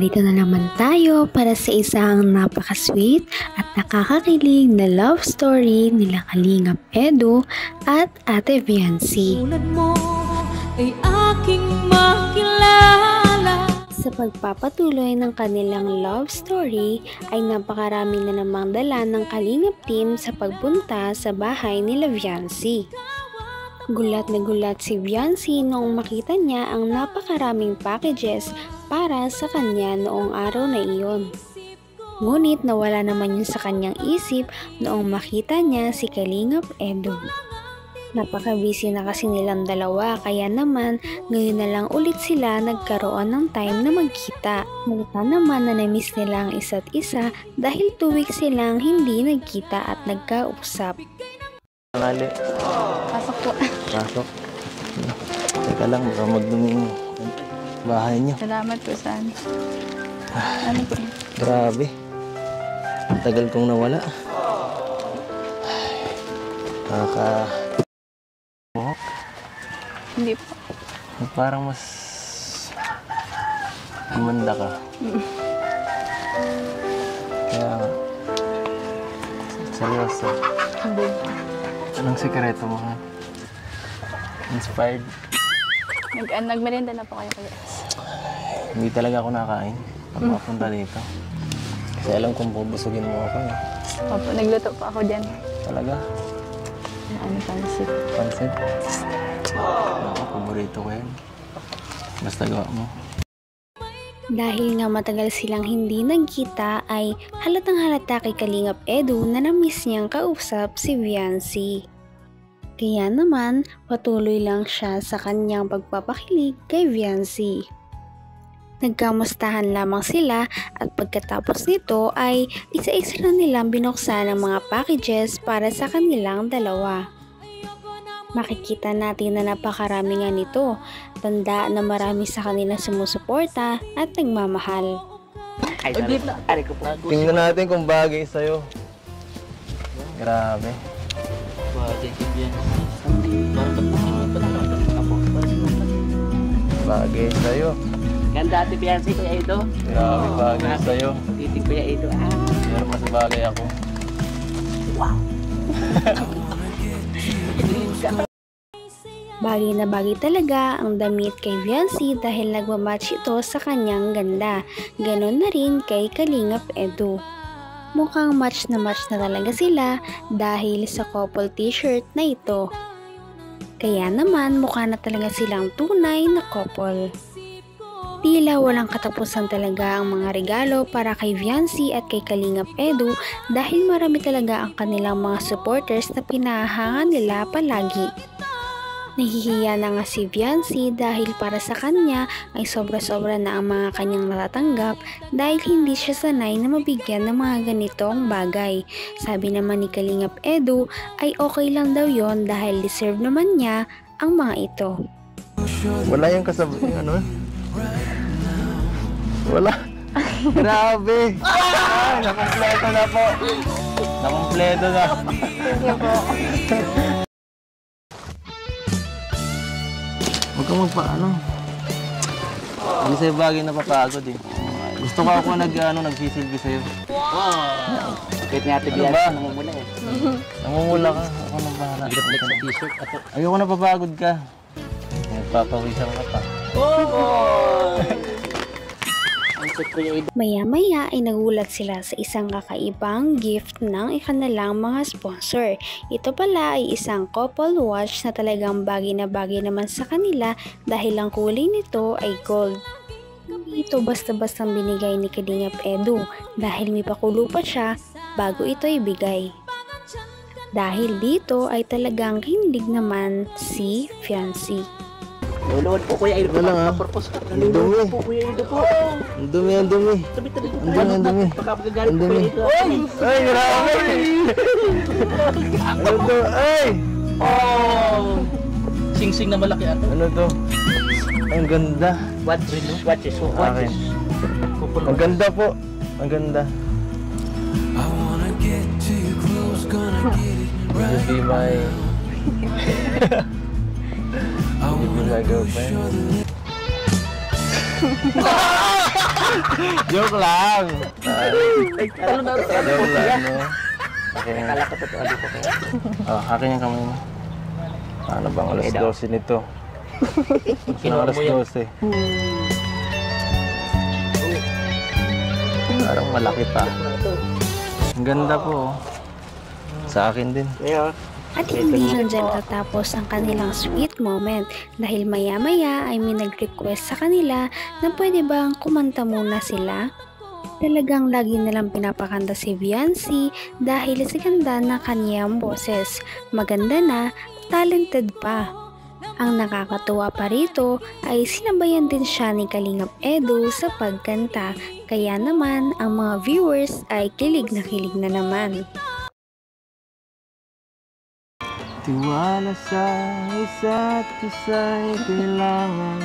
Narito na naman tayo para sa isang napaka-sweet at nakakakilig na love story nila Kalingap Edu at Ate Viancy. Tulad mo ay aking makilala. Sa pagpapatuloy ng kanilang love story ay napakarami na namang dala ng Kalingap team sa pagpunta sa bahay nila Viancy. Gulat na gulat si Viancy noong makita niya ang napakaraming packages para sa kanya noong araw na iyon. Ngunit nawala naman yun sa kanyang isip noong makita niya si Kalingap Edu. Napaka-busy na kasi nilang dalawa kaya naman ngayon na lang ulit sila nagkaroon ng time na magkita. Nalita naman na na-miss nila ang isa't isa dahil 2 weeks silang hindi nagkita at nagkausap. Tangali. Pasok po. Pasok. Teka lang, baka magduming bahay niyo. Salamat po, San. Ano po? Grabe. Ang tagal kong nawala. Buhok. Hindi po. Parang mas umanda ka. Kaya nga. Seryoso. Hindi. Anong sikreto mo, ha? Inspired? Nagmerienda na po kayo kaya. Hindi talaga ako nakain pag mapunta dito. Kasi alam kong bubusugin mo ako, eh. Opo, nagluto po ako dyan. Talaga? Ano, pansit. Pansit? Ako, paborito ko yan. Basta gawa mo. Dahil nga matagal silang hindi nagkita ay halatang halata kay Kalingap Edu na na-miss niyang kausap si Viancy. Kaya naman patuloy lang siya sa kanyang pagpapakilig kay Viancy. Nagkamustahan lamang sila at pagkatapos nito ay isa-isa na nilang binuksan ang mga packages para sa kanilang dalawa. Makikita natin na napakarami nga nito, tanda na marami sa kanila sumusuporta at nagmamahal. Tingnan natin kung bagay sa'yo. Grabe. Bagay sa'yo. Ganda Ate Viancy, Kuya Edo. Grabe, bagay sa'yo. Titig Kuya Edo. Pero mas bagay ako. Wow. Bagay na bagay talaga ang damit kay Viancy dahil nagmamatch ito sa kanyang ganda. Ganon na rin kay Kalingap Edu. Mukhang match na talaga sila dahil sa couple t-shirt na ito. Kaya naman mukha na talaga silang tunay na couple. Tila walang katapusan talaga ang mga regalo para kay Viancy at kay Kalingap Edu dahil marami talaga ang kanilang mga supporters na pinahahangan nila palagi. Nahihiya na nga si Viancy dahil para sa kanya ay sobra-sobra na ang mga kanyang natatanggap dahil hindi siya sanay na mabigyan ng mga ganitong bagay. Sabi naman ni Kalingap Edu ay okay lang daw yon dahil deserve naman niya ang mga ito. Wala yung kasabay, ano? Wala. Grabe. Nakompleto na po. Nakompleto na. Thank you po. Huwag kang magpaano. Hindi sa'yo bagay na papagod, eh. Gusto ko ako nagsisilbi sa'yo. Wow. Kahit nga Ate Ano Viancy, ba? namumula eh. Namumula ka. Ako nang bahala. Bigat sa t-shirt. Ayoko na papagod ka. Nagpapawisan ka pa. Ang suit Kuya Edo. Maya-maya ay nagulat sila sa isang kakaibang gift ng ikanalang mga sponsor. Ito pala ay isang couple watch na talagang bagay na bagay naman sa kanila dahil ang kulay nito ay gold. Hindi ito basta-bastang binigay ni Kalingap Edu dahil may pakulo pa siya bago ito ibigay. Dahil dito ay talagang kinilig naman si Viancy. Luluhod po Kuya Edo. Wala nga. Purpose ka. Ang dumi. Luluhod po Kuya Edo po. Ang dumi, ang dumi. Tabi-tabi. Ang dumi. Pagkapagagalit Ang po dumi. Kuya Edo. Ay, grabe! Ano to? Ay! Oh! Sing-sing na malaki ato. Ano to? Ang ganda. Watches. Akin. Ang ganda po. Ang ganda. Will you be my... Will you be my girlfriend? Joke lang. Joke lang, no? Okay. Akala ko totoo dito kaya. Oh, akin yung kamay mo. Ano bang alas 12 nito? Kinuha Alas mo yan. 12. Parang malaki pa. Ang ganda po. Oh. Sa akin din. At hindi lang dyan tatapos ang kanilang sweet moment dahil maya-maya ay may nag-request sa kanila na pwede bang kumanta muna sila. Talagang lagi nilang pinapakanta si Viancy dahil sa ganda ng kaniyang boses. Maganda na, talented pa. Ang nakakatuwa pa rito ay sinabayan din siya ni Kalingap Edu sa pagkanta. Kaya naman ang mga viewers ay kilig na naman. Tiwala sa isa't isa'y kailangan.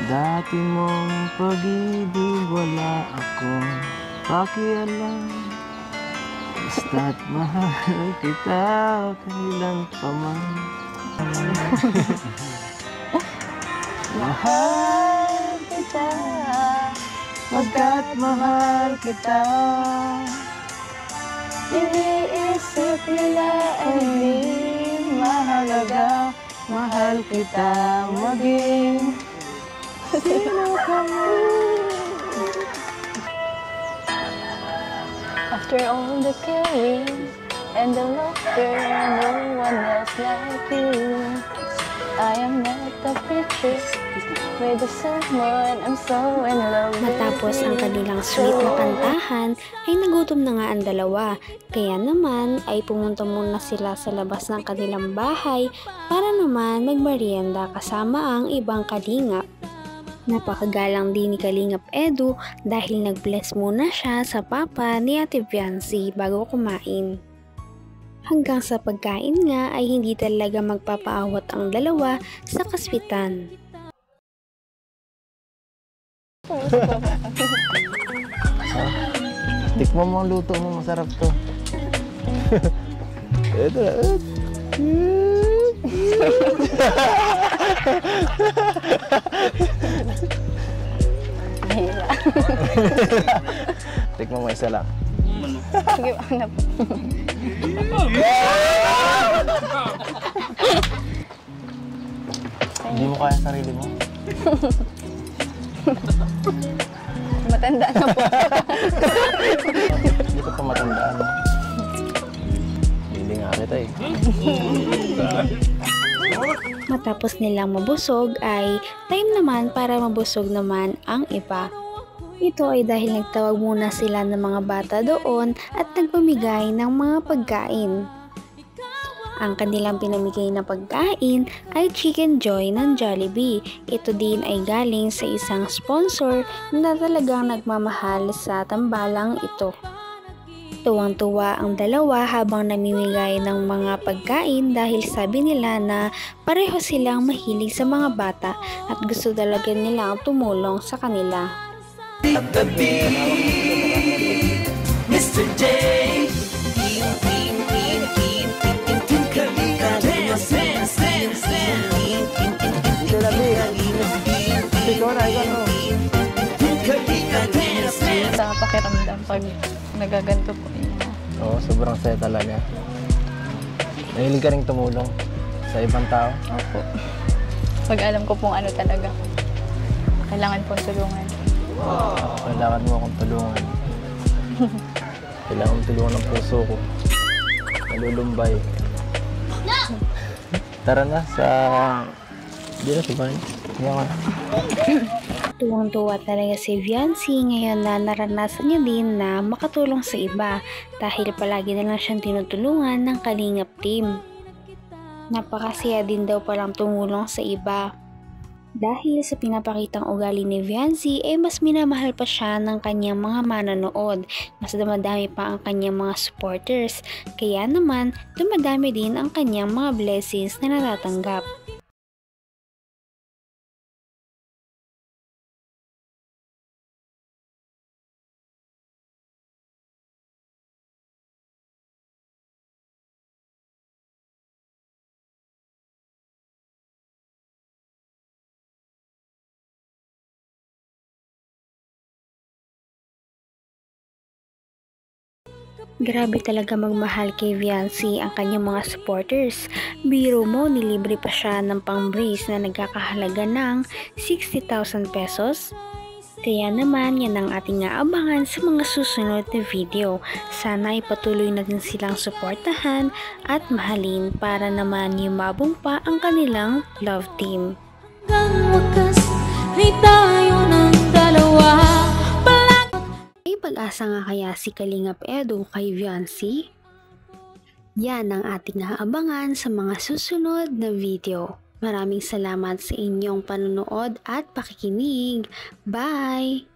Dati mong pag-ibig wala akong pakialam. Basta't mahal kita kailan pa man. Mahal kita, pagkat mahal kita. Iniisip nila ay di mahalaga. Mahal kita maging sino ka man. After all the caring and the laughter, no one else like you. I am not a picture with someone I'm so in love with. Matapos ang kanilang sweet na kantahan ay nagutom na nga ang dalawa. Kaya naman ay pumunta muna sila sa labas ng kanilang bahay para naman magmerienda kasama ang ibang kalingap. Napakagalang din ni Kalingap Edu dahil nag-bless muna siya sa papa ni Ate Viancy bago kumain. Hanggang sa pagkain nga ay hindi talaga magpapaawat ang dalawa sa kaswitan. Tikman mo ang luto mo, masarap to. Ito na. Tikman mo isa lang. Sige, ano po. Hindi mo kaya sarili mo. Matanda na po. Hindi ko pa matandaan. Hindi nga kita eh. Matapos nilang mabusog ay time naman para mabusog naman ang iba. Ito ay dahil nagtawag muna sila ng mga bata doon at nagpamigay ng mga pagkain. Ang kanilang pinamigay na pagkain ay Chicken Joy ng Jollibee. Ito din ay galing sa isang sponsor na talagang nagmamahal sa tambalang ito. Tuwang-tuwa ang dalawa habang namimigay ng mga pagkain dahil sabi nila na pareho silang mahilig sa mga bata at gusto talaga nilang tumulong sa kanila. Mr. J. Sa pakiramdam pag nagaganto po yun. Oo, sobrang saya talaga. Nahilig ka rin tumulong sa ibang tao. Opo. Pag alam ko pong ano talaga, kailangan pong tulungan. Kailangan mo akong tulungan. Kailangan mo tulungan ng puso ko. Nalulumbay. Tara na sa... Hindi na sa bahay. Hindi ako na. Tuwang-tuwa talaga si Viancy ngayon na naranasan niya din na makatulong sa iba dahil palagi na lang siyang tinutulungan ng Kalingap team. Napakasaya din daw palang tumulong sa iba. Dahil sa pinapakitang ugali ni Viancy ay mas minamahal pa siya ng kanyang mga manonood. Mas dumadami pa ang kanyang mga supporters. Kaya naman dumadami din ang kanyang mga blessings na natatanggap. Grabe talaga magmahal kay Viancy ang kanyang mga supporters. Biro mo, nilibre pa siya ng pang-brace na nagkakahalaga ng 60,000 pesos. Kaya naman, yan ang ating aabangan sa mga susunod na video. Sana ipatuloy natin silang suportahan at mahalin para naman yumabong pa ang kanilang love team. Hanggang wakas ay tayo ng dalawa. May pag-asa nga kaya si Kalingap Edu kay Viancy? Yan ang ating aabangan sa mga susunod na video. Maraming salamat sa inyong panonood at pakikinig. Bye!